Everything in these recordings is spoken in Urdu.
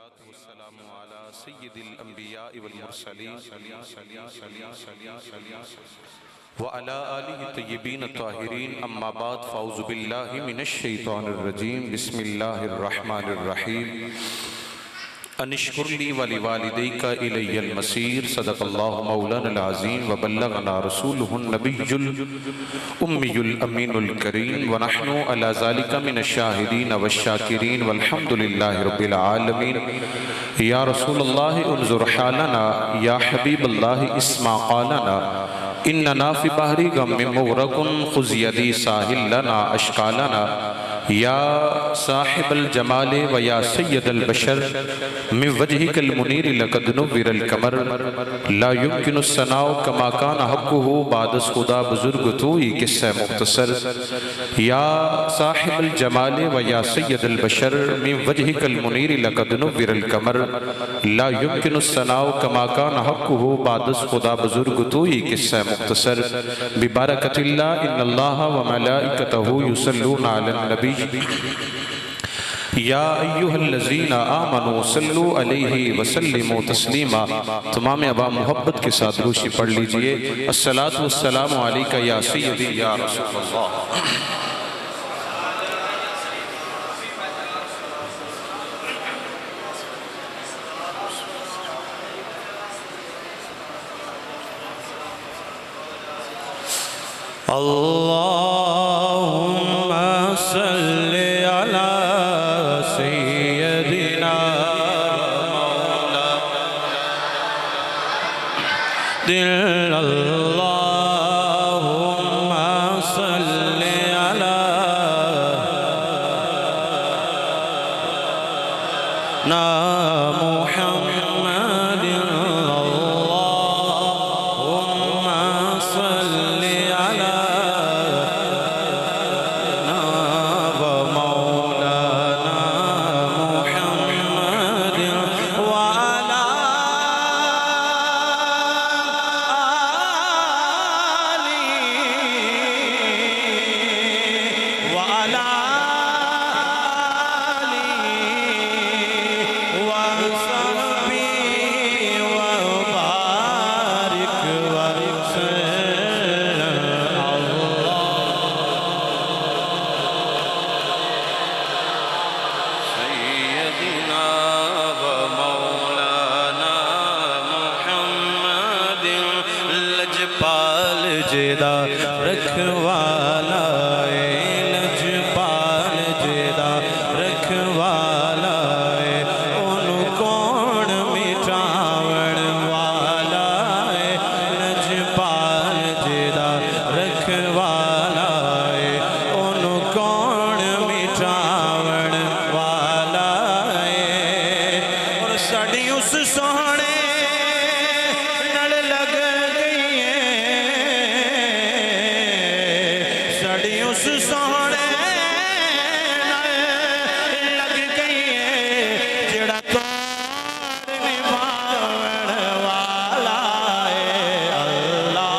والسلام على سيد الأنبياء والمرسلين وعلى آله الطيبين الطاهرين أما بعد فأعوذ بالله من الشيطان الرجيم بسم الله الرحمن الرحيم أن اشكر لي ولوالديك إلي المصير صدق الله مولانا العظيم وبلغنا رسوله النبي الأمي الأمين الكريم ونحن على ذلك من الشاهدين والشاكرين والحمد لله رب العالمين يا رسول الله انظر حالنا يا حبيب الله اسمع قالنا إننا في بحر غم مغرق خذ يدي ساحل لنا أشكالنا يا صاحب الجمال ويا سيد البشر من وجهك المنير لقد نور القمر لا يمكن الثناء كما كان حقه بعد خدا بزرگ توئی قصہ مختصر یا صاحب الجمال ويا سيد البشر من وجهك المنير لقد نور القمر لا يمكن الثناء كما كان حقه بعد خدا بزرگ توئی قصہ مختصر ببرکت اللہ ان اللہ وملائکتہ یصلون علی النبی یا ایہا الذین آمنوا صلو علیہ وسلموا تسلیما تمام ابا محبت کے ساتھ روشی پڑھ لیجئے الصلاة والسلام علیکہ یا سیدی یا رسول اللہ اللہم صلی علی سیدنا مولا دل اللہم صلی علی محمد اللہم صلی علی رکھوالا لجپال جیدہ رکھوالا ان کون مٹاون والا لجپال جیدہ رکھوالا ان کون مٹاون والا اور ساڑی اس سونے نل لگ اس سونے لگ گئی ہے جڑا توڑ نبھاون والا ہے اللہ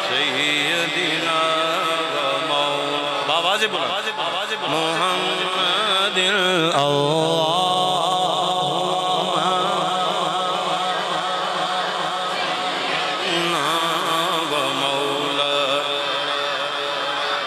سیدنا و مولا آواز بولا محمد اللہ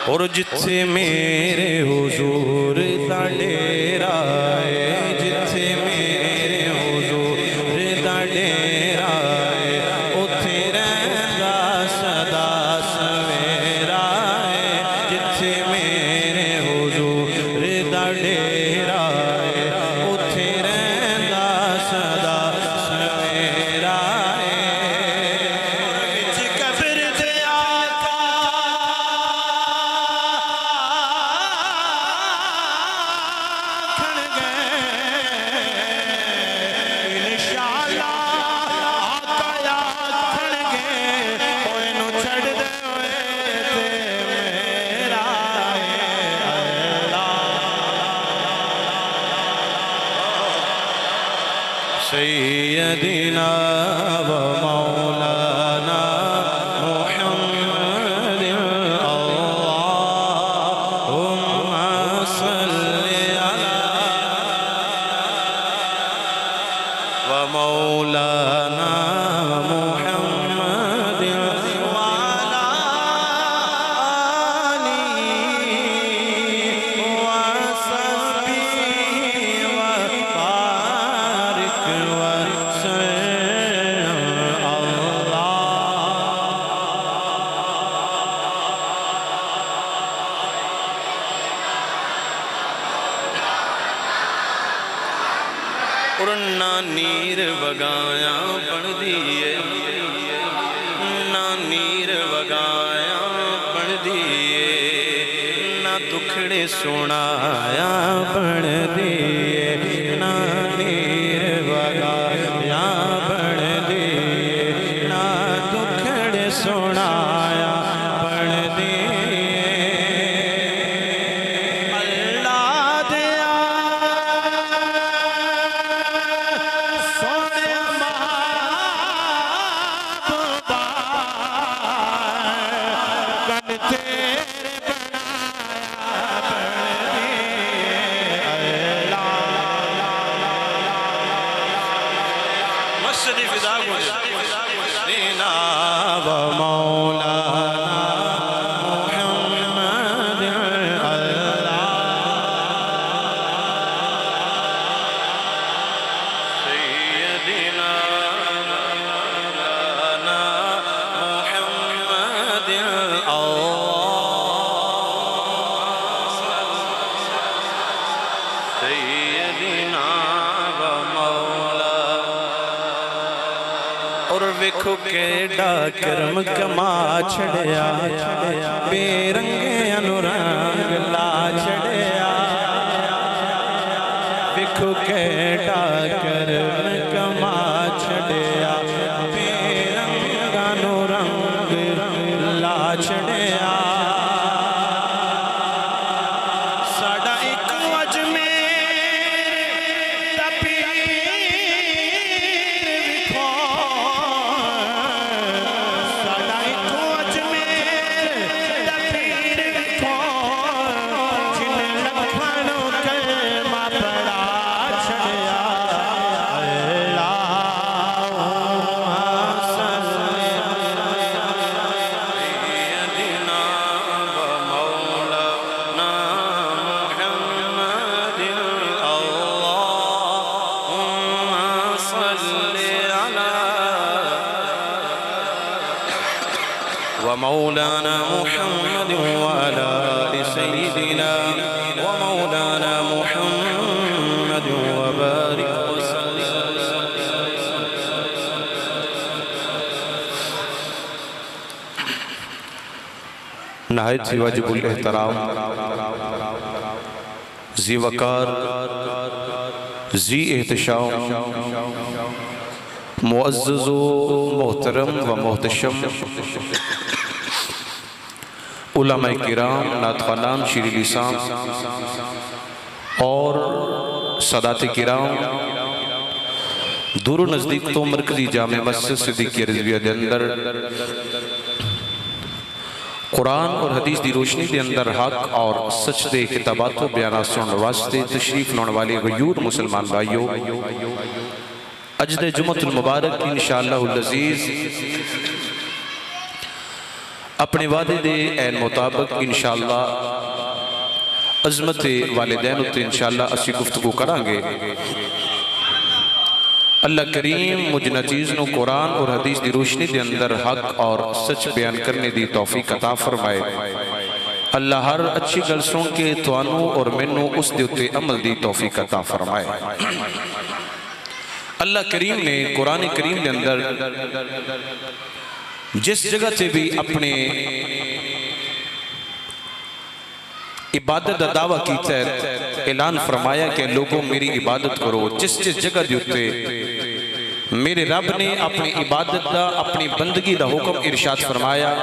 اور جتھے میرے حضور دا ڈیرا ہے جتھے میرے حضور دا ڈیرا ہے اتھے رہندا صدا سویرا ہے جتھے میرے حضور دا ڈیرا ہے اتھے رہندا صدا سویرا ہے وچ قبر دے آقا سيدنا ومولانا محمد اللهم صل اور نہ نیر وگایا بن دیئے نہ نیر وگایا بن دیئے نہ دکھڑے سنایا بن دیئے نہ نیر وگایا بن دیئے نہ دکھڑے سنایا بن دیئے اللہ دیا سونے محبوبہ کن تیرے بنایا بن دیئے اللہ مسجد فضا کو دینا و مولانا محمد اللہ سیدنا مولانا محمد سیدنا و مولانا اور ویکھو کیڑا کرم کما چھڑیا بے رنگے انورنگ لا چھڑیا ویکھو کیڑا کرم کما چھڑیا بے رنگ انورنگ لا چھڑیا ساڑا ایک اجمیر دا پیر وکھو ساڑا ایک اجمیر دا پیر وکھو جن لکھانوں کلمہ پڑھا چھڑیا اللہم صلی سیدنا و مولانا محمد اللہم صلی علی ومولانا محمد وعلى آل سيدنا ومولانا محمد وبارك وسلم نہایت سی واجب الاحترام ذی وقار ذی احتشام معزز و محترم و محتشم علماء کرام نعت خوانان شیریں لسان اور سادات کرام دور و نزدیک تو مرکزی جامع مسجد صدیقیہ رضویہ دے اندر قرآن اور حدیث دی روشنی دے اندر حق اور سچ دے کتابات و بیانات سننے واسطے تشریف لانے والے غیور مسلمان بھائیوں اجد جمعۃ المبارک کی انشاءاللہ العزیز اپنے وعدے دے این مطابق انشاءاللہ عظمت والدین اتے انشاءاللہ اسی گفتگو کرانگے اللہ کریم مجھ نچیز نو قرآن اور حدیث دی روشنی دے اندر حق اور سچ بیان کرنے دی توفیق عطا فرمائے اللہ ہر اچھی گل سن کے توانو اور منو اس دے اتے عمل دی توفیق عطا فرمائے اللہ کریم نے قرآن کریم دے اندر جس جگہ تے بھی اپنے عبادت دا دعویٰ کیتا ہے اعلان فرمایا کہ لوگوں میری عبادت کرو جس جگہ دیتے میرے رب نے اپنی عبادت دا اپنی بندگی دا حکم ارشاد فرمایا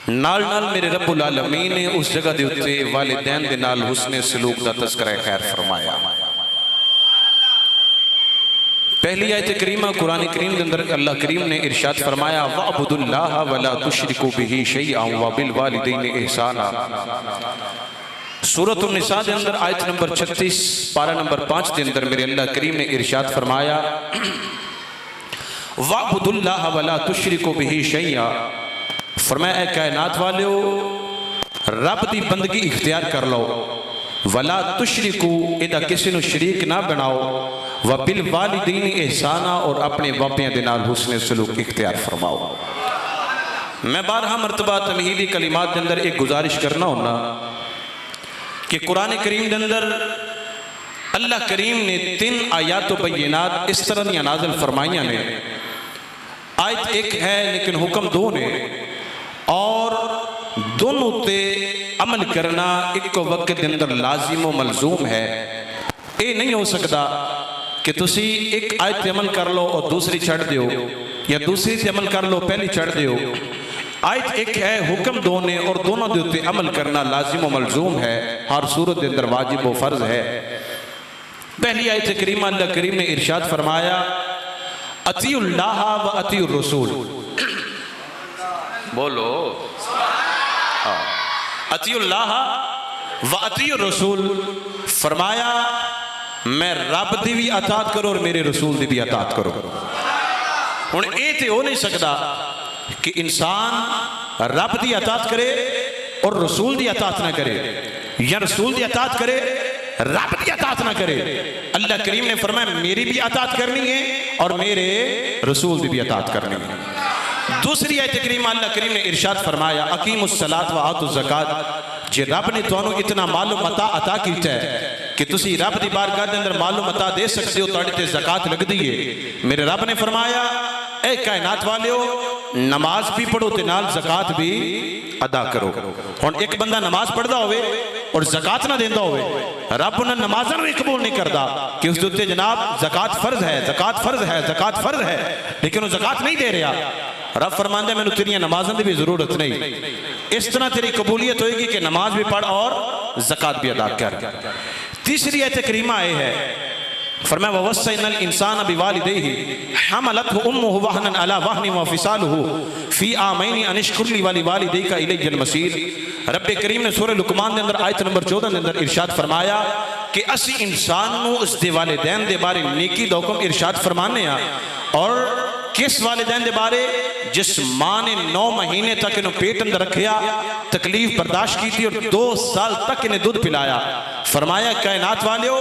نال نال میرے رب العالمین نے اس جگہ دیتے والدین دے نال حسن سلوک دا تذکرہ خیر فرمایا پہلی آیت کریمہ قرآن کریم کے اندر اللہ کریم نے ارشاد فرمایا وَعْبُدُ اللَّهَ وَلَا تُشْرِكُوا بِهِ شَيْئًا وَبِالْوَالِدَيْنِ إِحْسَانًا سورۃ النساء کے اندر آیت نمبر 36 پارہ نمبر 5 کے اندر میرے اللہ کریم نے ارشاد فرمایا وَعْبُدُ اللَّهَ وَلَا تُشْرِكُوا بِهِ شَيْئًا فرمایا اے کائنات والو رب دی بندگی اختیار کر لو وَلَا تُشْرِكُوا ادا کسی نو شریک نہ بناؤ وَبِالْوَالِدَيْنِ احسانا اور اپنے باپیاں دے نال حسن سلوک اختیار فرماؤ میں بارہا مرتبہ تمہیدی کلمات دے اندر ایک گزارش کرنا ہونا کہ قرآن کریم دے اندر اللہ کریم نے 3 آیات و بینات اس طرح دیا نازل فرمائیاں نے. آیت ایک ہے لیکن حکم 2 نے، اور دونوں تے عمل کرنا ایک وقت کے اندر لازم و ملزوم ہے. یہ نہیں ہو سکتا کہ تسی ایک آیت عمل کر لو اور دوسری چھڑ دیو، یا دوسری تے عمل کر لو پہلی چھڑ دیو. آیت ایک ہے، حکم 2 نے، اور دونوں دے تے عمل کرنا لازم و ملزوم ہے، ہر صورت دے اندر واجب و فرض ہے. پہلی آیت کریمہ اللہ کریم نے ارشاد فرمایا اطیعوا اللہ و اطیعوا الرسول. بولو اطیعوا اللہ و اطیعوا الرسول. فرمایا میں رب دی بھی اطاعت کرو اور میرے رسول دی بھی اطاعت کرو. ہن اے تے ہو نہیں سکتا کہ انسان رب دی اطاعت کرے اور رسول دی اطاعت نہ کرے، یا رسول دی اطاعت کرے رب دی اطاعت نہ کرے. اللہ کریم نے فرمایا میری بھی اطاعت کرنی ہے اور میرے رسول دی بھی اطاعت کرنی ہے. دوسری آیت کریمہ اللہ کریم نے ارشاد فرمایا اقیموا الصلاۃ وآتوا الزکاۃ. جے رب نے تانوں اتنا مال و متاع عطا کیتا ہے کہ تسی رب دی بارگاہ دے اندر مال و متاع دے سکتے ہو، تہاڈے تے زکات لگ دی ہے. میرے رب نے فرمایا اے کائنات والیو، نماز بھی پڑھو تے نال زکات بھی ادا کرو. ہن ایک بندہ نماز پڑھدا ہوئے اور زکات نہ دیندا ہوئے، رب انہاں نمازاں بھی قبول نہیں کردا کہ اس دے جناب زکات فرض ہے، زکات فرض ہے، زکات فرض ہے، لیکن وہ زکات نہیں دے رہا. رب فرماندا ہے میں نے تیری نمازاں دی بھی ضرورت نہیں. اس طرح تیری قبولیت ہوئے گی کہ نماز بھی پڑھ اور زکات بھی ادا کر. تیسری آیت کریمہ ہے، فرمایا وَوَصَّيْنَا الْإِنسَانَ بِوَالِدَيْهِ حَمَلَتْهُ أُمُّهُ وَهْنًا عَلَى وَهْنٍ وَفِصَالُهُ فِي عَامَيْنِ أَنِ اشْكُرْ لِي وَلِوَالِدَيْكَ إِلَيَّ الْمَصِيرُ. رب کریم نے سورہ لقمان دے اندر آیت نمبر 14 دے اندر ارشاد فرمایا کہ اسی انسان نو اس دے والدین دے بارے نیکی دا حکم ارشاد فرمانے ہیں. اور کس والدین دے بارے؟ جس ماں نے 9 مہینے تک انہوں پیٹ اندر رکھیا، تکلیف برداشت کی تھی اور 2 سال تک انہیں دودھ پلایا. فرمایا کائنات والیو،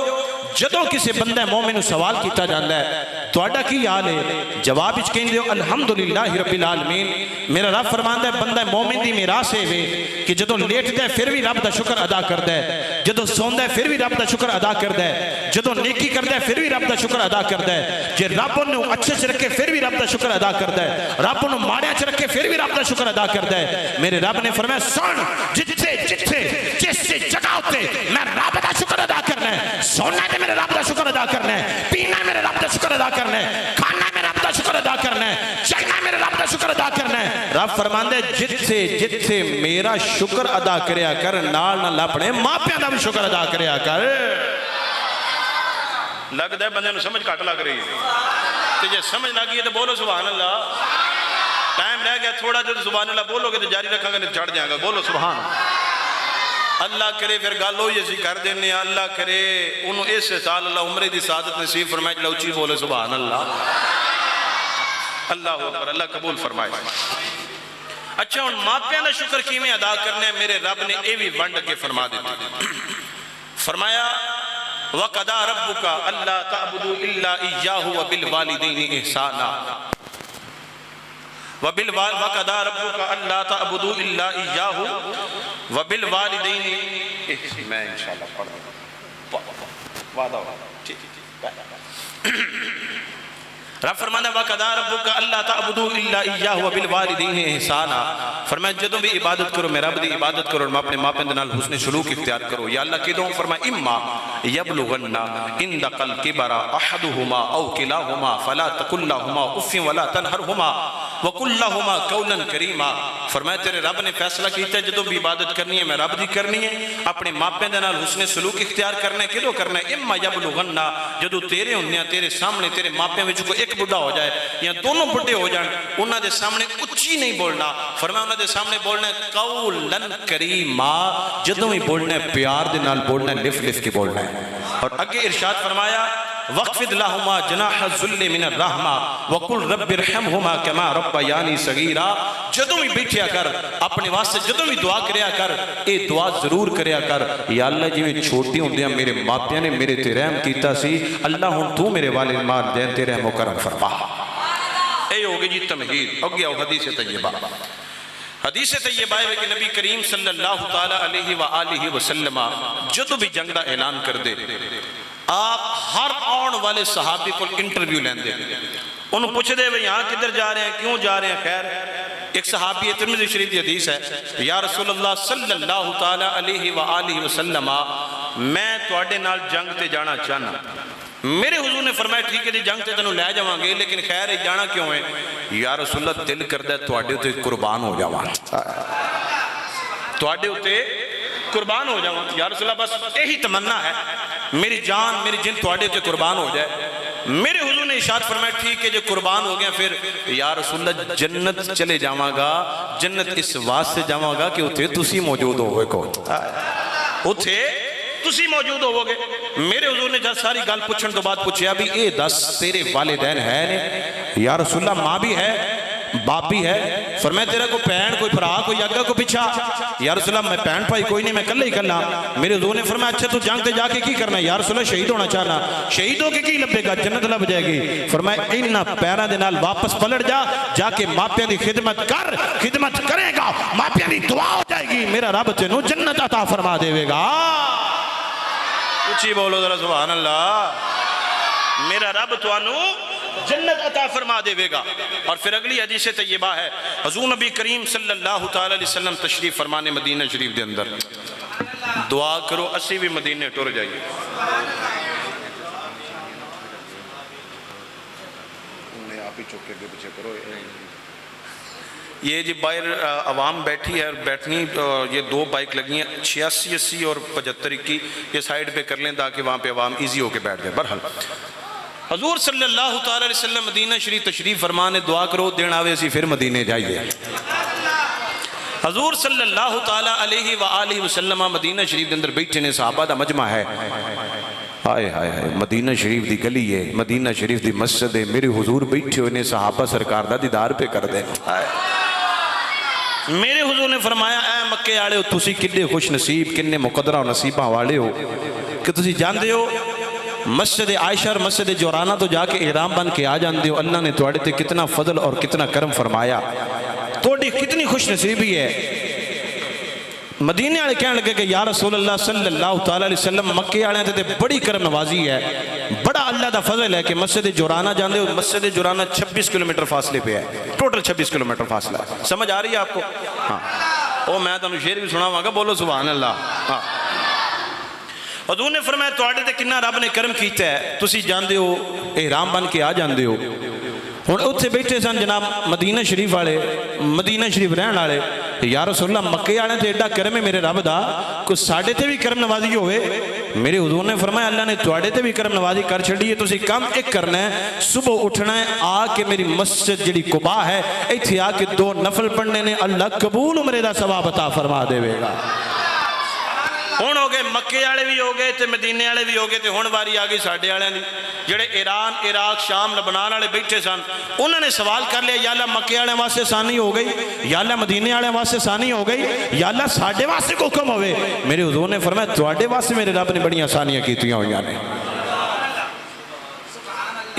جدوں کسی بندہ مومن سوال کیتا جاندہ ہے تواڈا کی حال ہے؟ جواب اچ کہیں دیو الحمدللہ رب العالمین. میرا رب فرماندا ہے بندہ مومن دی میراث ہے وے کہ جدوں لیٹدا ہے پھر بھی رب دا شکر ادا کردا ہے، جدوں سوندا ہے پھر بھی رب دا شکر ادا کردا ہے، جدوں نیکی کردا ہے پھر بھی رب دا شکر ادا کردا ہے. جے رب نو اچھے چ رکھے پھر بھی رب دا شکر ادا کردا ہے، رب نو ماڑے چ رکھے پھر بھی رب دا شکر ادا کردا ہے. میرے رب نے فرمایا سن جتھے جتھے جس جگہ تے میں رب دا شکر ادا کرنا ہے، سونا تے میرے رب دا شکر ادا کرنا ہے، پینا میرے رب دا شکر ادا کرنا ہے، کھانا میرے رب دا شکر ادا کرنا ہے، چلنا میرے رب دا شکر ادا کرنا ہے. رب فرماندا ہے جتھے جتھے میرا شکر ادا کریا کر، نال نال اپنے ماں پیاں دا بھی شکر ادا کریا کر. لگدا ہے بندے نوں سمجھ گھٹ لگ رہی ہے، تے جے سمجھ لگی ہے تو بولو سبحان اللہ. ٹائم رہ گیا تھوڑا جو سبحان اللہ بولو گے تو جاری رکھاں گے تو چڑھ جائے گا. بولو سبحان اللہ. کرے پھر گل ہوئی اسی کر دینے. اللہ کرے انہوں اس سال اللہ عمرے دی سعادت نصیب فرمائے. جلو اچھی بولے سبحان اللہ. اللہ اکبر. اللہ قبول فرمائے. اچھا ان ماپیاں دا شکر کیویں ادا کرنے میرے رب نے اے بھی ونڈ کے فرما دیتے. فرمایا وَقَضَىٰ رَبُّكَ أَلَّا تَعْبُدُوا إِلَّا إِيَّاهُ وَبِالْوَالِدَيْنِ إِحْسَانًا. وَقَضَىٰ رَبُّكَ أَلَّا تَعْبُدُوا إِلَّا إِيَّاهُ وَبِالْوَالِدَيْنِ إِحْسَانًا. میں انشاءاللہ پڑھ دوں وعدہ ہو. رب فرمانا وَقَضَىٰ رَبُّكَ أَلَّا تَعْبُدُوا إِلَّا إِيَّاهُ وَبِالْوَالِدَيْنِ إِحْسَانًا. فرمایا جدوں بھی عبادت کرو میں رب دی عبادت کرو اور اپنے ماں پہ نال حسن سلوک اختیار کرو. یا اللہ کی دوں فرمایا اما یبلغن عندک الکبر احدہما او کلاہما فلا تقل لہما اف ولا تنہرہما وقل لہما قولا کریما. فرمایا تیرے رب نے فیصلہ کیتا ہے جدوں بھی عبادت کرنی ہے میں رب دی کرنی ہے، اپنے ماں پہ نال حسن سلوک اختیار کرنا ہے. کدوں کرنا ہے؟ اما یبلغن جدوں تیرے ہوندے تیرے سامنے تیرے ماں پہ وچ کوئی ایک بڑھا ہو جائے یا دونوں بڑھے ہو جائیں، انہاں دے سامنے اچھی نہیں بولنا. فرمایا انہاں دے سامنے بولنا ہے قولن کریما. جدوں ہی بولنا ہے پیار دے نال بولنا ہے، لف لف کے بولنا ہے. اور آگے ارشاد فرمایا وَاخْفِضْ لَهُمَا جَنَاحَ الذُّلِّ مِنَ الرَّحْمَةِ وَقُلْ رَبِّ ارْحَمْهُمَا كَمَا رَبَّيَانِي صَغِيرًا. جدوں بھی بیٹھیا کر اپنے واسطے جدوں بھی دعا کریا کر اے دعا ضرور کریا کر یا اللہ جی میں چھوٹی ہوندیاں میرے ماپیاں نے میرے تے رحم کیتا سی، اللہ ہن تو میرے والد والدین تے رحم و کرم فرما. اے ہوگی جی تمہید. اگے آؤ حدیث طیبہ. حدیث طیبہ ہے کہ نبی کریم صلی اللہ تعالی علیہ وآلہ وسلم جدو بھی جنگ دا اعلان کر دے آپ ہر آن والے صحابی کو انٹرویو لیندے، انہوں پوچھ دے بھئی یہاں کدھر جا رہے ہیں، کیوں جا رہے ہیں؟ خیر ایک صحابی ترمذی شریف کی حدیث ہے، یا رسول اللہ صلی اللہ تعالی علیہ وآلہ وسلم میں تواڈے نال جنگ تے جانا چاہنا۔ میرے حضور نے فرمایا ٹھیک ہے جی جنگ تے تینوں لے جاواں گے، لیکن خیر جانا کیوں ہے؟ یا رسول اللہ دل کردہ ہے تواڈے تے قربان ہو جاواں، تواڈے تے قربان ہو جاواں۔ یا رسول اللہ بس یہی تمنا ہے، میری جان میری جن تواڈے تے قربان ہو جائے۔ میرے حضور نے ارشاد فرمایا ٹھیک ہے جو قربان ہو گیا، پھر یا رسول اللہ جنت چلے جاواں گا، جنت اس واسطے جاواں گا کہ اتھے تسی موجود ہوئے کو، اتھے تسی موجود ہوو گے۔ میرے حضور نے جب ساری گل پوچھن تو بعد پوچھیا بھی اے دس تیرے والدین ہے نے؟ یا رسول اللہ ماں بھی ہے باپ بھی ہے۔ فرمایا تیرا کوئی پہن کوئی بھرا کوئی اگا کوئی پچھا؟ یا رسول اللہ میں پہن پائی کوئی نہیں، میں کلہ ہی کلہ۔ میرے حضور نے فرمایا اچھا تو جنگ تے جا کے کی کرنا ہے؟ یا رسول اللہ شہید ہونا چاہنا۔ شہید ہو کے کی لبے گا؟ جنت لب جائے گی۔ فرمایا انہاں پیراں دے نال واپس پلٹ جا، جا کے ماپیاں دی خدمت کر، خدمت کرے گا ماپیاں دی دعا ہو جائے گی، میرا رب تینوں جنت عطا فرما دے گا۔ اچھی بولو ذرا سبحان اللہ، میرا رب توانوں جنت عطا فرما دے گا۔ اور پھر اگلی حدیث طیبہ ہے، حضور نبی کریم صلی اللہ تعالی علیہ وسلم تشریف فرمانے مدینہ شریف دے اندر، دعا کرو اسی بھی مدینے ٹر جائیے۔ انہیں آپ ہی چوکے کے پیچھے کرو۔ یہ جی باہر عوام بیٹھی ہے، بیٹھنی یہ دو بائک لگی ہیں 86 80 اور 75 21، یہ سائیڈ پہ کر لیں تاکہ وہاں پہ عوام ایزی ہو کے بیٹھ جائے۔ بہرحال حضور صلی اللہ تعالی علیہ وسلم مدینہ شریف تشریف فرمانے، دعا کرو دین آوے سی پھر مدینے جائیے۔ حضور صلی اللہ تعالی علیہ وآلہ وسلم مدینہ شریف دے اندر بیٹھے نے، صحابہ دا مجمع ہے، آئے ہائے ہائے مدینہ شریف دی گلی ہے، مدینہ شریف دی مسجد ہے، میرے حضور بیٹھے ہوئے نے، صحابہ سرکار دا دیدار پہ کر دیں۔ میرے حضور نے فرمایا اے مکے آڑے ہو تسی کنے خوش نصیب کنے مقدرہ و نصیبہ والے ہو کہ تسی جاندے ہو مسجد عائشہ اور مسجد جورانہ تو جا کے احرام بن کے آ جاندے ہو، اللہ نے تواڈے تے کتنا فضل اور کتنا کرم فرمایا، تواڈی کتنی خوش نصیبی ہے۔ مدینے والے کہنے لگے کہ یا رسول اللہ صلی اللہ تعالی علیہ وسلم مکے والے تے بڑی کرم نوازی ہے، بڑا اللہ دا فضل ہے کہ مسجد جورانہ جاندے ہو، مسجد جورانہ 26 کلومیٹر فاصلے پہ ہے، ٹوٹل 26 کلومیٹر فاصلہ ہے۔ سمجھ آ رہی ہے آپ کو؟ ہاں او میں تانوں شعر بھی سناواں گا، بولو سبحان اللہ۔ ہاں حضور نے فرمایا تواڈے تے کتنا رب نے کرم کیتا ہے، تسی جاندے ہو احرام بن کے آ جاندے ہو۔ ہن اوتھے بیٹھے سن جناب مدینہ شریف والے، مدینہ شریف رہن والے، یا رسول اللہ مکے والے تے ایڈا کرم ہے میرے رب دا، کوئی ساڈے تے بھی کرم نوازی ہوئے؟ میرے حضور نے فرمایا اللہ نے تواڈے تے بھی کرم نوازی کر چھڑی ہے، تسی کم ایک کرنا ہے، صبح اٹھنا ہے، آ کے میری مسجد جڑی قباء ہے ایتھے آ کے 2 نفل پڑھنے نے، اللہ قبول عمرے دا ثواب عطا فرما دے گا۔ ہن ہو گئے مکے والے بھی ہو گئے تے مدینے والے بھی ہو گئے، تے ہن واری آ گئی ساڈے والےاں دی، جڑے ایران عراق شام لبنان والے بیٹھے سن، انہوں نے سوال کر لیا یا اللہ مکے والے واسطے آسانی ہو گئی، یا اللہ مدینے والے واسطے آسانی ہو گئی، یا اللہ ساڈے واسطے کو حکم ہوئے؟ میرے حضور نے فرمایا تواڈے واسطے میرے رب نے بڑی آسانیاں کیتیاں ہوئیاں نے۔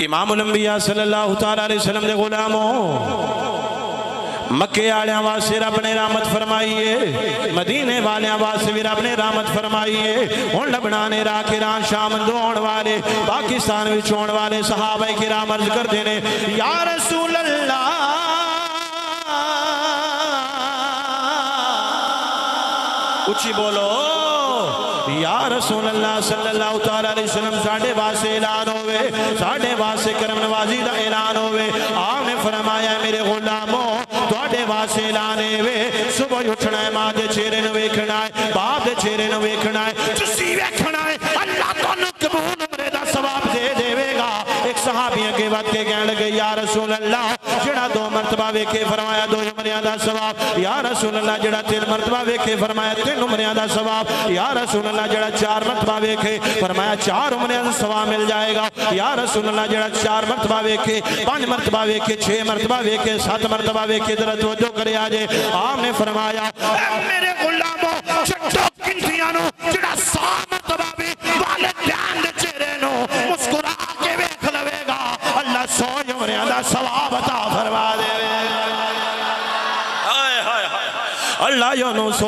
امام الانبیاء صلی اللہ تعالی علیہ وسلم دے غلاموں، مکے آلیاں واسے رب نے رحمت فرمائیے، مدینے والیاں واسے بھی رب نے رحمت فرمائیے۔ ہن لبنان عراق ایران شام اندر والے پاکستان وچ ہون والے صحابہ کرام عرض کردے نے یا رسول اللہ اچھی بولو یا رسول اللہ صلی اللہ تعالی علیہ وسلم ساڑھے واسے اعلان ہوئے، ساڑھے واسے کرم نوازی دا اعلان ہوئے۔ آپ نے فرمایا میرے غلاموں تواڈے واسے اعلان ہوئے، صبح اٹھنا ہے، ماں دے چہرے نو ویکھنا ہے، باپ دے چہرے نو ویکھنا ہے، تسی ویکھنا ہے، اللہ تانوں قبول عمرے دا ثواب دے دے گا۔ ایک صحابی کے وقت کے کہنے لگے یا رسول اللہ جڑا 2 مرتبہ ویکھے فرمایا 2 عمریاں دا ثواب، یا رسول اللہ جڑا 3 مرتبہ ویکھے فرمایا 3 عمریاں دا ثواب، یا رسول اللہ جڑا 4 مرتبہ ویکھے فرمایا 4 عمریاں دا ثواب مل جائے گا، یا رسول اللہ جڑا 4 مرتبہ ویکھے 5 مرتبہ ویکھے 6 مرتبہ ویکھے 7 مرتبہ ویکھے ذرا توجہ کرے آجے۔ آپ نے فرمایا اے میرے غلاموں چھٹو گنتیاں نو جڑا 100 مرتبہ بھی والدین دے چہرے نو مسکرا کے ویکھ لوے گا، اللہ 100 عمریاں دا ثواب عطا فرما دے گا۔ اللہ یونو 100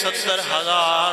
70,000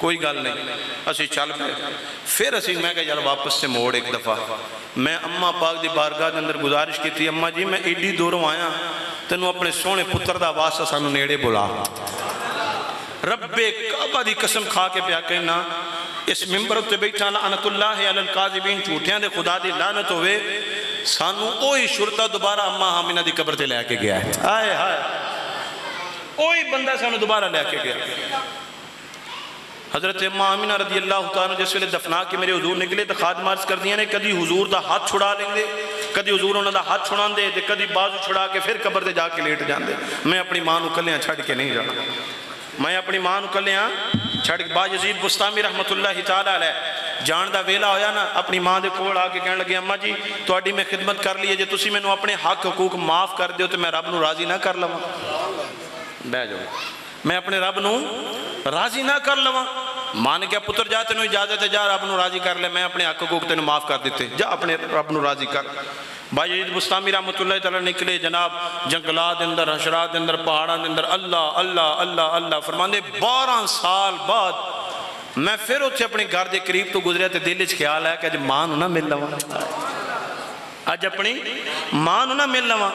کوئی گل نہیں، اسی چل پے۔ پھر اسی میں کہ یار واپس سے موڑ ایک دفعہ میں اماں پاک دی بارگاہ دے اندر گزارش کی تھی، اماں جی میں ایڈی دوروں آیا تینوں اپنے سونے پتر دا واسطہ سانو نیڑے بلا۔ رب کعبہ دی قسم کھا کے پیا کہنا اس ممبر اتے بیٹھا لعنت اللہ علی الکاذبین، جھوٹیاں دے خدا دی لعنت ہوئے، سانو اوہی شرطہ دوبارہ اماں حامنہ دی قبر تے لے کے گیا ہے، آئے ہائے اوہی بندہ سانو دوبارہ لے کے گیا۔ حضرت اماں آمینہ رضی اللہ تعالیٰ جس ویلے دفنا کے میرے حضور نکلے تو خادم عرض کر دیا نے کدی حضور دا ہاتھ چھڑا لیں دے، کدی حضور انہوں دا ہاتھ چھڑا دے، کدی بازو چھڑا کے پھر قبر تے جا کے لیٹ جان دے۔ میں اپنی ماں نو کلیاں چھڑ کے نہیں جانا، میں اپنی ماں نو کلیاں چھڑ کے۔ با یزید بستامی رحمت اللہ تعالیٰ علیہ جان دا ویلا ہویا نا، اپنی ماں دے کول آ کے کہنے لگے اماں جی تواڈی میں خدمت کر لیے، جے تسی مینوں اپنے حق حقوق معاف کر دیو تو میں رب نو راضی نہ کر لواں، بہ جاؤ، میں اپنے رب نو راضی نہ کر لواں۔ ماں نے کیا پتر جا تینوں اجازت ہے جا رب نو راضی کر لے، میں اپنے حق حقوق تینوں معاف کر دیتے، جا اپنے رب نو راضی کر۔ بھائی یزید بستامی رحمت اللہ تعالیٰ نکلے جناب جنگلات اندر، حشرات اندر، پہاڑاں اندر، اللہ اللہ اللہ اللہ فرماندے 12 سال بعد میں پھر اتھے اپنے گھر دے قریب تو گزریا تے دل وچ خیال ہے کہ اج ماں نو نہ مل لواں، اج اپنی ماں نو نہ مل لواں۔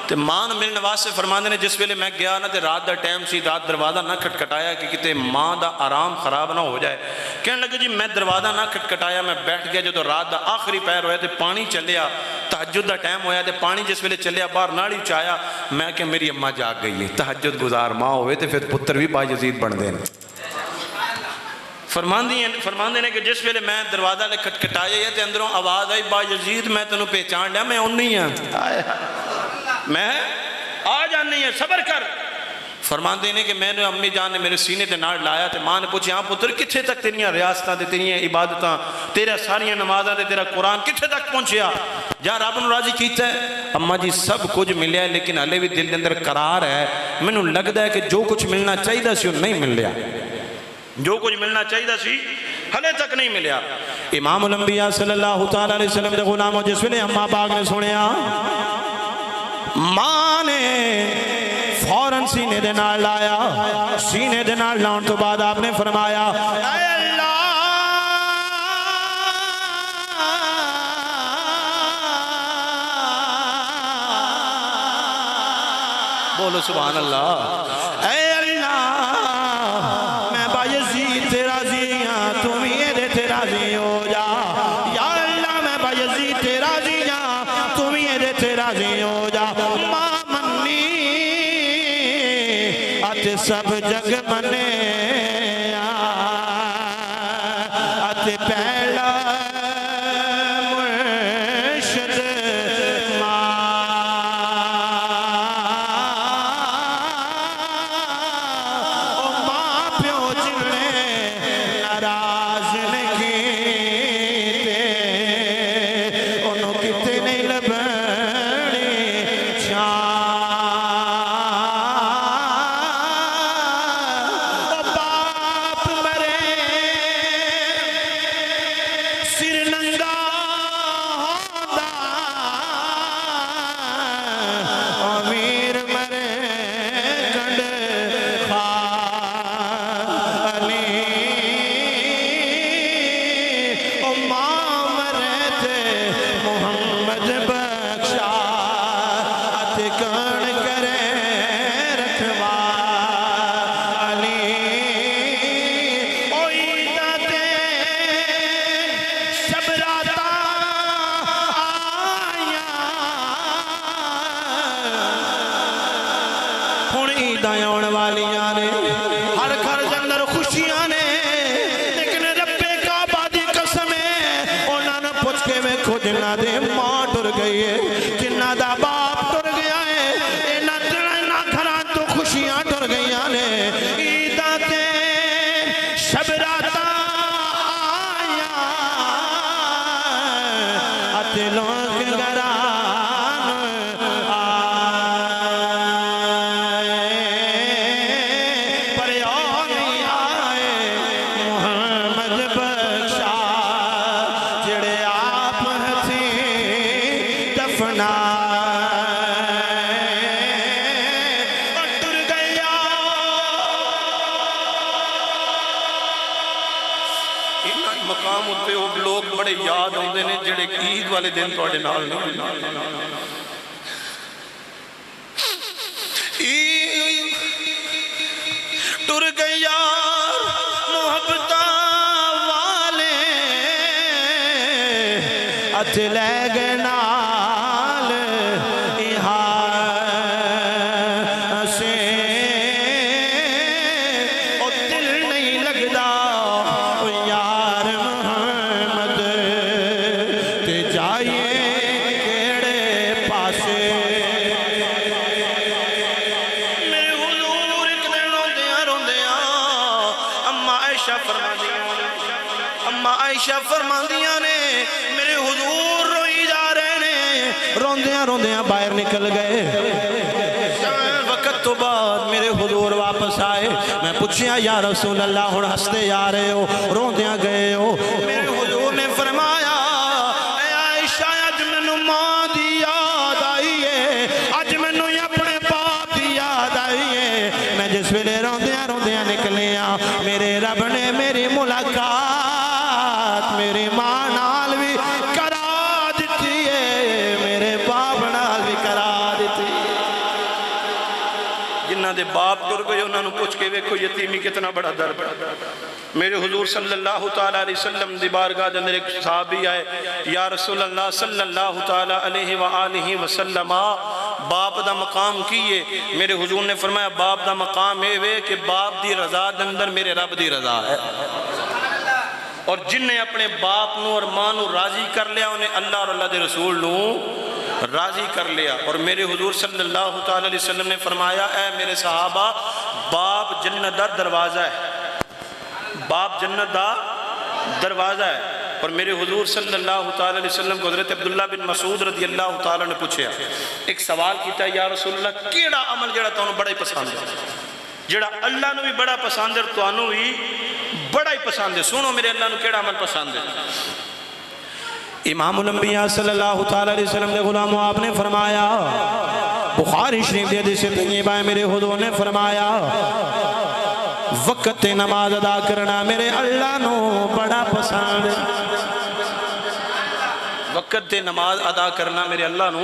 تے ماں نو ملنے واسطے فرماندے نے جس ویلے میں گیا نا تے رات دا ٹائم سی، رات دروازہ نہ کھٹکھٹایا کہ کتے ماں دا آرام خراب نہ ہو جائے۔ کہنے لگے جی میں دروازہ نہ کھٹکھٹایا، میں بیٹھ گیا جدو رات دا آخری پہر ہویا تے پانی چلیا، تہجد دا ٹائم ہویا تے پانی جس ویلے چلیا باہر ناڑی چایا، میں کہ میری اماں جاگ گئی ہے۔ تہجد گزار ماں ہوئے تے پھر پتر بھی با یزید بن دے۔ فرماندے نے کہ جس ویلے میں دروازہ لے کھٹکھٹایا تے اندروں آواز آئی با یزید میں تینوں پہچان لیا، میں اونی ہاں، میں آ جانی ہے صبر کر۔ فرماندے نے کہ میں نے امی جان نے میرے سینے تے ناڑ لایا تے ماں نے پوچھا ہاں پتر کتھے تک تیریاں ریاستاں تے تیریاں عبادتاں، تیرا ساریاں نمازاں تے تیرا قرآن کتھے تک پہنچیا، جا رب نو راضی کیتا ہے؟ اماں جی سب کچھ ملیا ہے لیکن ہلے بھی دل دے اندر قرار ہے، مینوں لگدا ہے کہ جو کچھ ملنا چاہیے سی وہ نہیں مل لیا، جو کچھ ملنا چاہیے سی ہلے تک نہیں ملیا۔ امام الانبیاء صلی اللہ تعالیٰ علیہ وسلم دے غلام ہو جس ویلے اماں پاک نے سنیا، ماں نے فوراً سینے دے نال لایا، سینے دے نال لاؤن تو بعد آپ نے فرمایا اے اللہ بولو سبحان اللہ، اے اللہ میں با یزید تے راضی ہاں، تو بھی یہ تے راضی ہو جا، یا اللہ میں با یزید تے راضی ہاں، تو بھی یہ تے راضی ہو جا۔ ماں منی ات سب جگ منے ات پہلا مرشد ماں پیو جنے ناراض نہیں انہوں کتے نہیں لبنی باپ مرے سر ننگا ہوندہ امیر مرے گنڈ خالی ماں مرے تے محمد بخشا ات کن کرے رکھوا علی اوئی داتے سب راتا آیا ہن عیداں آن والیاں نے، ہر گھر دے اندر خوشیاں نے، لیکن رب کعبہ دی قسم ہے انہاں نے پوچھ کے ویکھو جنہاں دے ماں ٹر گئی ہے، جنہاں دا باپ ٹر گیا ہے، انہاں گھراں تو خوشیاں ٹر گئیاں نے، عیداں تے شب راتا آیا ات لوگ گران آئے تے وہ لوگ بڑے یاد آتے ہیں جڑے عید والے دن تواڈے نال نہیں ٹر گئے یار محبت والے ہتھ لے گئے نال سے او دل نہیں لگدا یار محمد تے جائیے کیڑے پاسے عائشہ فرماندیاں نے میرے حضور روئی جا رہے نے روندیاں روندیاں باہر نکل گئے وقت تو بعد میرے حضور واپس آئے میں پوچھیا یا رسول اللہ ہن ہستے جا رہے ہو روندیاں گئے ہو میرے حضور نے فرمایا اے عائشہ اج مینوں ماں دی یاد آئی ہے اج مینوں اپنے باپ دی یاد آئی ہے میں جس ویلے روندیاں روندیاں نکلیاں میرے رب نے میری ملاقات میری ماں نال بھی کرا دیتی ہے میرے باپ نال بھی کرا دیتی جنہ دے باپ ٹر گئے انہوں نے پوچھ کے ویکھو یتیمی کتنا بڑا درد ہے میرے حضور صلی اللہ تعالیٰ علیہ وسلم دی بارگاہ دے اندر ایک صحابی آئے یا رسول اللہ صلی اللہ تعالیٰ علیہ وآلہ وسلم باپ دا مقام کیے میرے حضور نے فرمایا باپ دا مقام ہے کہ باپ دی رضا دے اندر میرے رب دی رضا ہے اور جن نے اپنے باپ نو اور ماں نو راضی کر لیا انہیں اللہ اور اللہ دے رسول نو راضی کر لیا اور میرے حضور صلی اللہ تعالی علیہ وسلم نے فرمایا اے میرے صحابہ باپ جنت دا دروازہ ہے باپ جنت دا دروازہ ہے اور میرے حضور صلی اللہ تعالی علیہ وسلم کو حضرت عبداللہ بن مسعود رضی اللہ تعالی نے پوچھا ایک سوال کیتا ہے یا رسول اللہ کیڑا عمل جڑا تانوں بڑا ہی پسند ہے جڑا اللہ نو بھی بڑا پسند ہے تانوں بھی بڑا ہی پسند ہے سنو میرے اللہ نو کیڑا عمل پسند ہے امام الانبیاء صلی اللہ تعالی علیہ وسلم دے غلاموں آپ نے فرمایا بخاری شریف دے حدیث طیبہ ہے میرے حضور نے فرمایا وقت نماز ادا کرنا میرے اللہ نو بڑا پسند ہے وقت نماز ادا کرنا میرے اللہ نو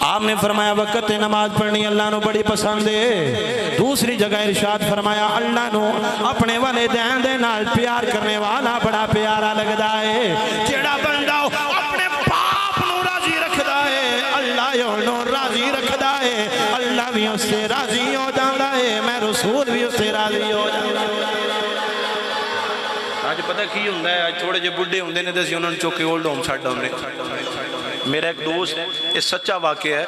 آپ نے فرمایا وقت نماز پڑھنی اللہ نو بڑی پسند ہے دوسری جگہ ارشاد فرمایا اللہ نو اپنے والدین دے نال پیار کرنے والا بڑا پیارا لگدا ہے جیڑا بندہ اپنے باپ نو راضی رکھدا ہے اللہ انہوں راضی رکھدا ہے اللہ بھی اس سے راضی ہو جاندا ہے میں رسول بھی اس سے راضی ہو جاندا ہے آج پتہ کی ہوندہ ہے آج تھوڑے جے بڑھے ہوندے نے دسی انہوں نے چوکے اولڈ ہوم چھاڑ ڈاؤں نے میرا ایک دوست یہ سچا واقعہ ہے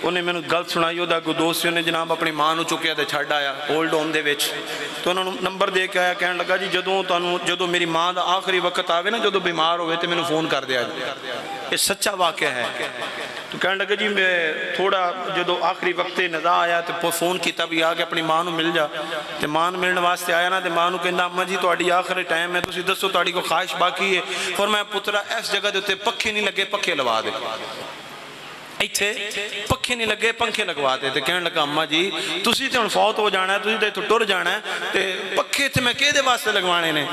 انہیں میں نے گلت سنائی ہوتا کوئی دوست نے جناب اپنی ماں نو چکیا تے چھاڑ آیا اولڈ ہوم دے وچ تو انہوں نے نمبر دے کے آیا کہنے لگا جی جدوں میری ماں دا آخری وقت آوے نا جدوں بیمار ہوئے تے میں نے فون کر دیا یہ سچا واقعہ ہے تو کہنے لگا جی میں تھوڑا جدو آخری وقت نزا آیا تو فون کیتا بھی آ کے اپنی ماں نو مل جا تو ماں نو ملنے واسطے آیا نا تو ماں نو کہندا اماں جی تہاڈی آخری ٹائم ہے تسی دسو تہاڈی کو خواہش باقی ہے فرمایا پترا اس جگہ دے اوتے پکھے نہیں لگے پکھے لوا دے ایتھے پکھے نہیں لگے پنکھے لگوا دے تے کہنے لگا اماں جی تسی تے ہن فوت ہو جانا ہے تسی تے ایتھوں ٹر جانا ہے تے پکھے تے میں کہدے واسطے لگوانے نے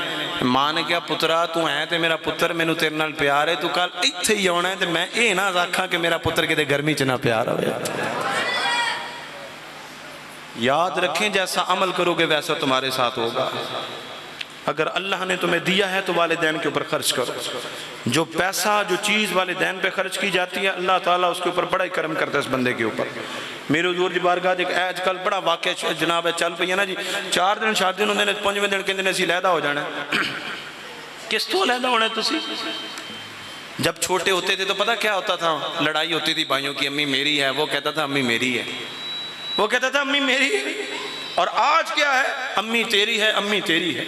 ماں نے کہا پترا تو ہے تے میرا پتر مینوں تیرے نال پیار ہے تو کل ایتھے ہی آنا ہے تے میں اے نہ آکھاں کہ میرا پتر کدے گرمی چ نہ پیار ہوئے یاد رکھیں جیسا عمل کرو گے ویسا تمہارے ساتھ ہوگا اگر اللہ نے تمہیں دیا ہے تو والدین کے اوپر خرچ کرو جو پیسہ جو چیز والدین پہ خرچ کی جاتی ہے اللہ تعالیٰ اس کے اوپر بڑا ہی کرم کرتا ہے اس بندے کے اوپر میرے حضور جی بارگاہ ایک آج کل بڑا واقعہ جناب ہے چل پئی ہے نا جی 4 دن شادی ہوندے نے 5ویں دن کہندے نے اسی علیحدہ ہو جانا ہے کس تو علیحدہ ہونا ہے تسی جب چھوٹے ہوتے تھے تو پتہ کیا ہوتا تھا لڑائی ہوتی تھی بھائیوں کی امی میری ہے وہ کہتا تھا امی میری ہے وہ کہتا تھا امی میری ہے اور آج کیا ہے امی تیری ہے امی تیری ہے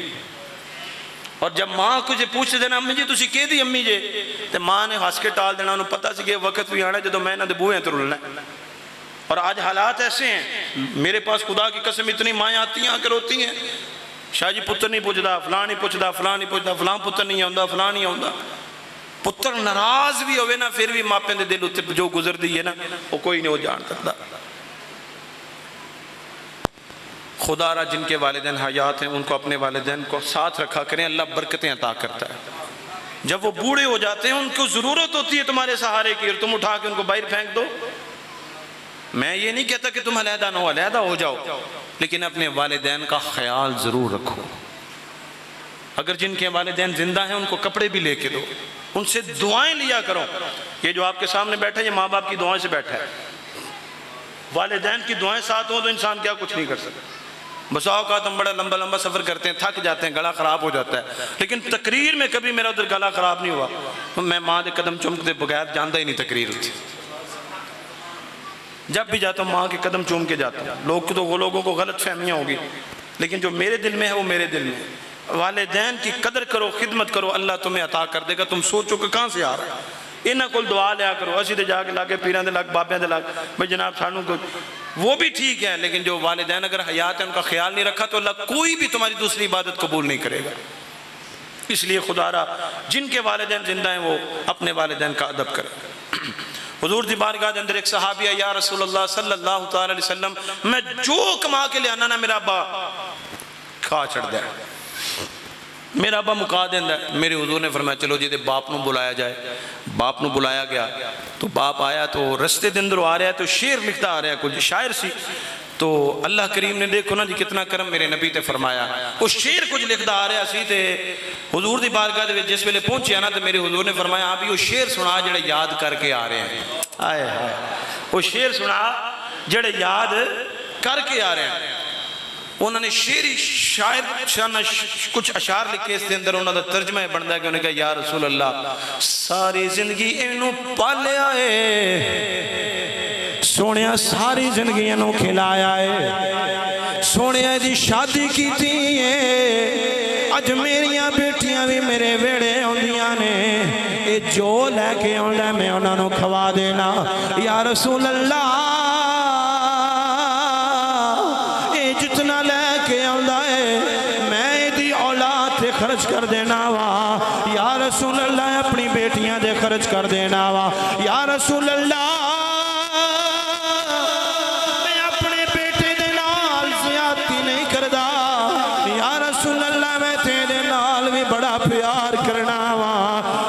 اور جب ماں کچھ پوچھتے دینا امی جی تسی کہہ دی امی جے تو ماں نے ہنس کے ٹال دینا انہوں پتہ سی کہ وقت بھی آنا جدو میں نہ دے بوئیں تو رلنا ہے اور آج حالات ایسے ہیں میرے پاس خدا کی قسم اتنی مائیں آتی ہیں آ کے روتی ہیں شاہ جی پتر نہیں پوچھدا فلاں نہیں پوچھدا فلاں نہیں پوچھدا فلاں پتر نہیں آندا فلاں نہیں آندا پتر ناراض بھی ہوئے نا پھر بھی ماپیں دے دل اتنے جو گزر دی ہے نا وہ کوئی نہیں ہو جان سکتا خدا را جن کے والدین حیات ہیں ان کو اپنے والدین کو ساتھ رکھا کریں، اللہ برکتیں عطا کرتا ہے۔ جب وہ بوڑھے ہو جاتے ہیں ان کو ضرورت ہوتی ہے تمہارے سہارے کی، اور تم اٹھا کے ان کو باہر پھینک دو۔ میں یہ نہیں کہتا کہ تم علیحدہ نہ ہو، علیحدہ ہو جاؤ، لیکن اپنے والدین کا خیال ضرور رکھو۔ اگر جن کے والدین زندہ ہیں ان کو کپڑے بھی لے کے دو، ان سے دعائیں لیا کرو۔ یہ جو آپ کے سامنے بیٹھا ہے یہ ماں باپ کی دعائیں سے بیٹھا ہے۔ والدین کی دعائیں ساتھ ہوں تو انسان کیا کچھ نہیں کر سکتا۔ بسا اوقات ہم بڑا لمبا لمبا سفر کرتے ہیں، تھک جاتے ہیں، گلا خراب ہو جاتا ہے، لیکن تقریر میں کبھی میرا ادھر گلا خراب نہیں ہوا۔ میں ماں دے قدم چوم کے بغیر جانتا ہی نہیں تقریر ہوتی۔ جب بھی جاتا ہوں ماں کے قدم چوم کے جاتا ہوں۔ لوگوں کو غلط فہمیاں ہوگی، لیکن جو میرے دل میں ہے وہ میرے دل میں ہے۔ والدین کی قدر کرو، خدمت کرو، اللہ تمہیں عطا کر دے گا۔ تم سوچو کہ کہاں سے آ رہا ہے۔ انہاں کول دعا لیا کرو، اسی دے جا کے لاگے پیران دے لاگ بابیاں دے لاگ بھئی جناب سانوں کو، وہ بھی ٹھیک ہے، لیکن جو والدین اگر حیات ہیں ان کا خیال نہیں رکھا تو اللہ کوئی بھی تمہاری دوسری عبادت قبول نہیں کرے گا۔ اس لیے خدا را جن کے والدین زندہ ہیں وہ اپنے والدین کا ادب کرے۔ حضور دی بارگاہ دے اندر ایک صحابی ہے، یا رسول اللہ صلی اللہ تعالی علیہ وسلم، میں جو کما کے لے آنا نا میرا ابا کھا چڑھ دے، میرا ابا مکا دیندہ ہے۔ میرے حضور نے فرمایا چلو جی دے باپ نو بلایا جائے۔ باپ نو بلایا گیا تو باپ آیا تو رستے دے اندر آ رہا ہے تو شعر لکھتا آ رہا ہے، کچھ شاعر سی۔ تو اللہ کریم نے دیکھو نا جی کتنا کرم میرے نبی تے فرمایا، وہ شعر کچھ لکھتا آ رہا سی تے حضور دی بارگاہ دے جس ویلے پہنچیا نا تو میرے حضور نے فرمایا آپ یہ شعر سنا جڑے یاد کر کے آ رہے ہیں۔ آئے ہائے، وہ شعر سنا جڑے یاد کر کے آ رہے ہیں۔ انہوں نے شعری شاعر کچھ اشعار لکھے، اس کے اندر انہوں نے ترجمہ بنتا ہے کہ انہوں نے کہا یا رسول اللہ ساری زندگی انہوں پالیا ہے، سونیا ساری زندگی انہوں کھلایا ہے، سونیا دی شادی کی تھی ہے، اج میریاں بیٹیاں بھی میرے ویڑے ہوندیاں نے، اے جو لے کے ہوندہ میں انہوں نے کھوا دینا۔ یا رسول اللہ جتنا لے کے آندہ ہے میں دی اولاد تے خرچ کر دینا وا، یا رسول اللہ اپنی بیٹیاں دے خرچ کر دینا وا، یا رسول اللہ میں اپنے بیٹے دے نال زیادتی نہیں کردا، یا رسول اللہ میں تیرے نال بھی بڑا پیار کرنا وا۔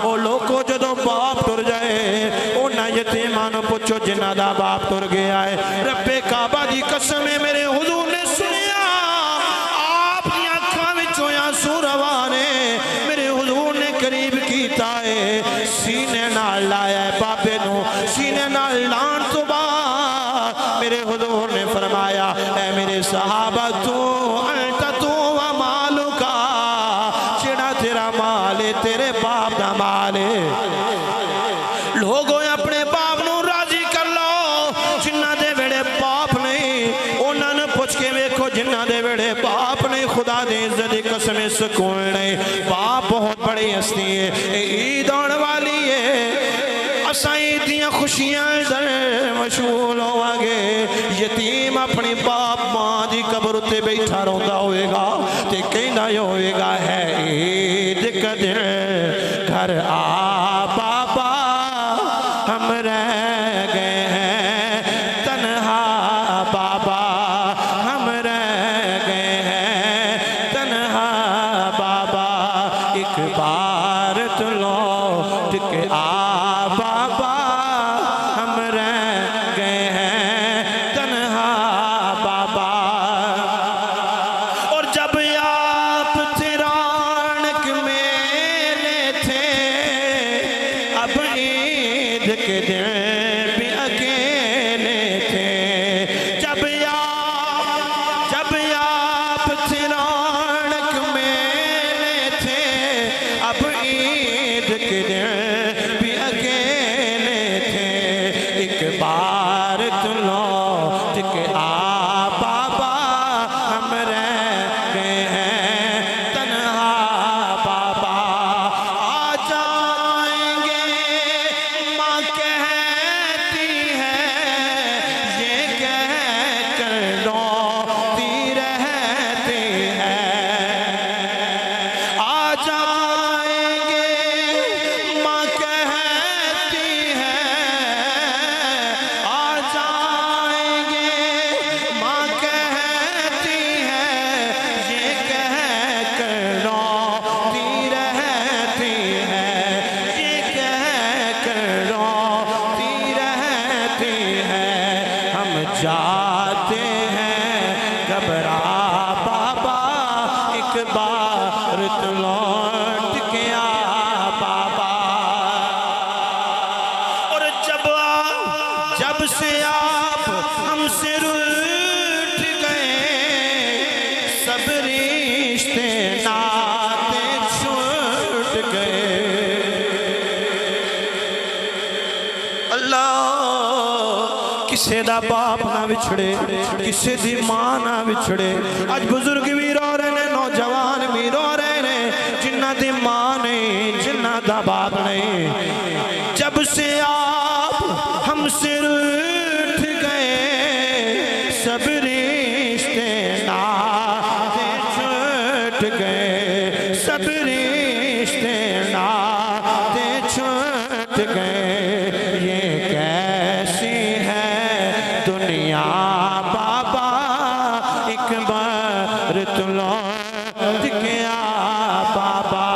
او لوگوں جدو باپ ٹر جائے اونا یتیمانو پوچھو جنہ دا باپ ٹر گیا ہے۔ رب کعبہ دی قسم ہے میرے حضور نے سنیا آپ کی آنکھاں وچوں آنسو روانے، میرے حضور نے قریب کیتا ہے، سینے نال لایا ہے بابے نو، سینے نال لان تو بعد میرے حضور نے فرمایا اے میرے صحابہ تو انتا تو و مالو کا، چڑا تیرا مال ہے تیرے باپ دا مال ہے۔ لوگوں اپنے باپ نو راضی کر لو، جنہ دے بیڑے باپ نہیں انہوں نے پوچھ کے ویکھو جنہ دے بیڑے باپ نہیں، خدا دے عزت قسم سکون نہیں، باپ بہت بڑی ہستی ہے۔ عید آنے والی ہے، اساں عیدیاں خوشیاں در مشغول ہوا گے، یتیم اپنی باپ ماں دی قبر تے بیٹھا روندا ہوئے گا تے کہندا ہوئے گا ہے عید کا دن گھر آ بابا ہم رہ گئے ہیں تنہا، بابا ہم رہ گئے ہیں تنہا، بابا ایک بار تو لوٹ کے آ بابا ہم رہ گئے ہیں تنہا، بابا۔ اور جب آپ تیرا جاتے ہیں گھبرا بابا ایک بار تو لوٹ کے آ بابا اور جب سے آپ ہم سے روٹھ گئے سب رشتے ناتے چھوٹ گئے اللہ کسے دا باپ نہ بچھڑے کسے دی ماں نہ بچھڑے آج بزرگ بھی رو رہے نے نوجوان بھی رو رہے نے جنہ دی ماں نہیں جنہ دا باپ نہیں جب سے آپ ہم سے روٹھ گئے سب رشتے ناتے چھوٹ گئے سب رشتے ناتے چھوٹ گئے یہ کیسی ہے دنیا بابا ایک بار تو لوٹ کے آ بابا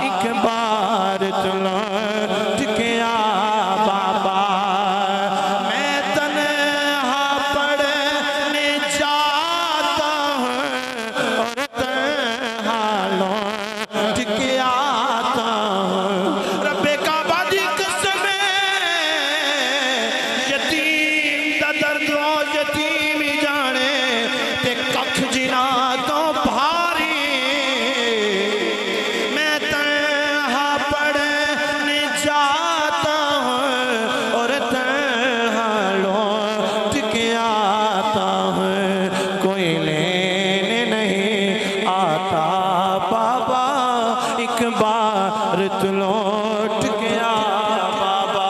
ایک بار تو لوٹ کے آ بابا میں تنہا پڑھنے جاتا ہوں اور تنہا لوٹ کے آتا ہوں رب کعبہ دی قسم یتیم دا درد و یتیم ہی جانے تے ککھ جنا تو بھاری میں تنہا پڑھنے جاتا ہوں اور تنہا لوٹ کے آتا ہوں کوئی لینے نہیں آتا بابا ایک بار تو لوٹ کے آ بابا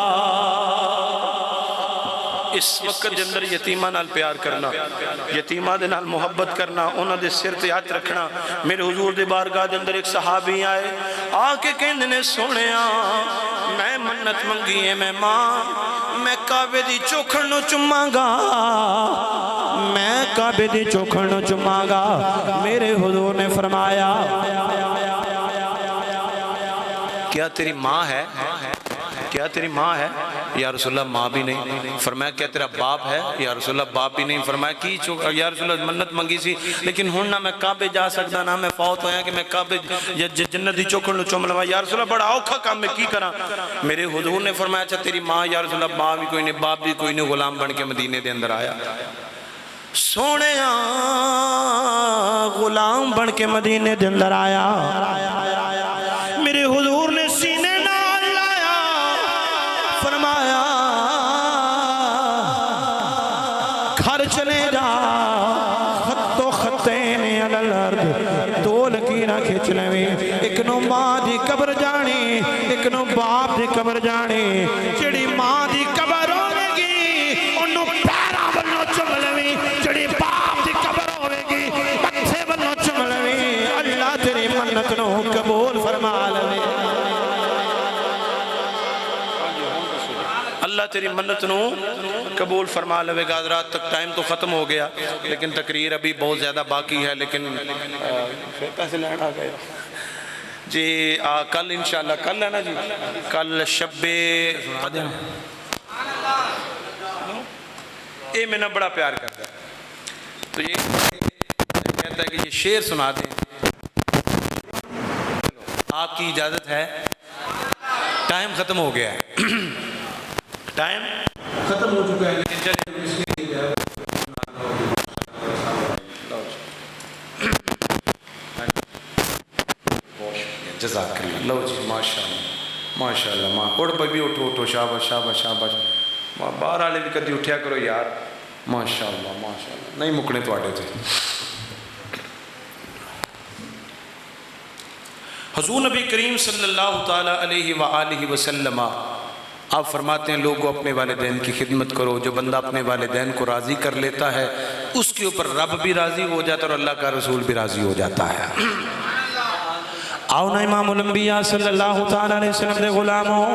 اس وقت دے اندر یتیماں نال پیار کرنا یتیماں دے نال محبت کرنا انہاں دے سر تے ہاتھ رکھنا میرے حضور دے بارگاہ دے اندر ایک صحابی آئے آ کے کہندے نے سونیا میں منت منگی ہے میں ماں میں کعبے دی چوکھڑ نو چماں گا میں کعبے دی چوکھڑ نو چماں گا میرے حضور نے فرمایا کیا تیری ماں ہے کیا تیری ماں ہے یا رسول اللہ ماں بھی نہیں فرمایا کیا تیرا باپ ہے یا رسول اللہ باپ بھی نہیں فرمایا کی یا رسول اللہ منت منگی سی لیکن ہن نہ میں کعبے جا سکدا نہ میں فوت ہویا کہ میں کعبے جنت دی چوکھڑ نو چوم لواں یا رسول اللہ بڑا اوکھا کام میں کی کراں میرے حضور نے فرمایا اچھا تیری ماں یا رسول اللہ ماں بھی کوئی نہیں باپ بھی کوئی نہیں غلام بن کے مدینے دے اندر آیا سونے غلام بن کے مدینے دے اندر آیا میرے حضور نے سینے نال لایا فرمایا گھر چلے جا خطو خطین علی الارض دو لکیراں کھچ لویں ایک نو ماں دی قبر جانی ایک نو باپ دی قبر جانی جڑی ماں دی قبر ہوے گی اونوں پیراں ولوں چم لویں جڑی باپ دی قبر ہوے گی متھے ولوں چم لویں اللہ تیری منت نو قبول فرما لویں اللہ تیری منت نو قبول فرما لوے گا رات تک ٹائم تو ختم ہو گیا لیکن تقریر ابھی بہت زیادہ باقی ہے لیکن پیسے لینا آ گیا جی کل انشاءاللہ کل ہے نا جی کل شب اے میں نے بڑا پیار کرتا ہے تو یہ کہتا ہے کہ یہ شعر سنا دیں آپ کی اجازت ہے ٹائم ختم ہو گیا ہے ٹائم ختم ہو چکا ہے لیکن چلیں اس کے لیے جزاک اللہ لو جی ماشاءاللہ ماں اٹھ بھائی اٹھو شاباش شاباش شاباش باہر والے بھی کدی اٹھیا کرو یار ماشاءاللہ نہیں مکنے تواڈے تے حضور نبی کریم صلی اللہ تعالی علیہ وآلہ وسلم آپ فرماتے ہیں لوگوں اپنے والدین کی خدمت کرو جو بندہ اپنے والدین کو راضی کر لیتا ہے اس کے اوپر رب بھی راضی ہو جاتا ہے اور اللہ کا رسول بھی راضی ہو جاتا ہے آؤ نا امام الانبیاء صلی اللہ تعالی علیہ وسلم دے غلاموں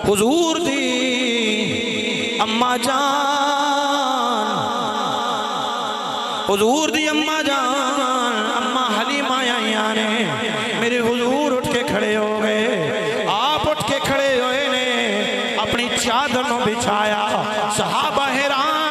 حضور دی اماں جان حضور دی اماں جان اماں حلیمہ آئیاں نے میرے حضور اٹھ کے کھڑے ہو گئے آپ اٹھ کے کھڑے ہوئے نے اپنی چادر نو بچھایا صحابہ حیران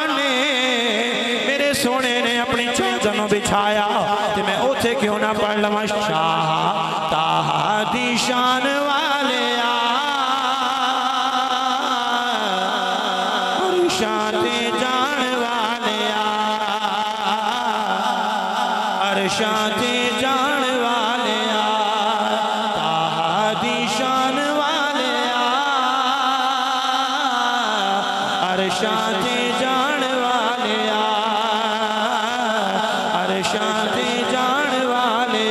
عرشاں تے جان والے تاہا دی شان والے عرشاں تے جان والے عرشاں تے جان والے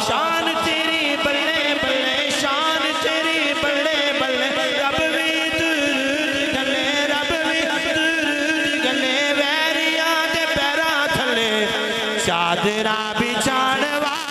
شان تیری بلے بلے شان تیری بلے بلے رب بھی درود گلے رب بھی درود گلے ویریاں دے پیراں تھلے چادراں بچھاڑ والے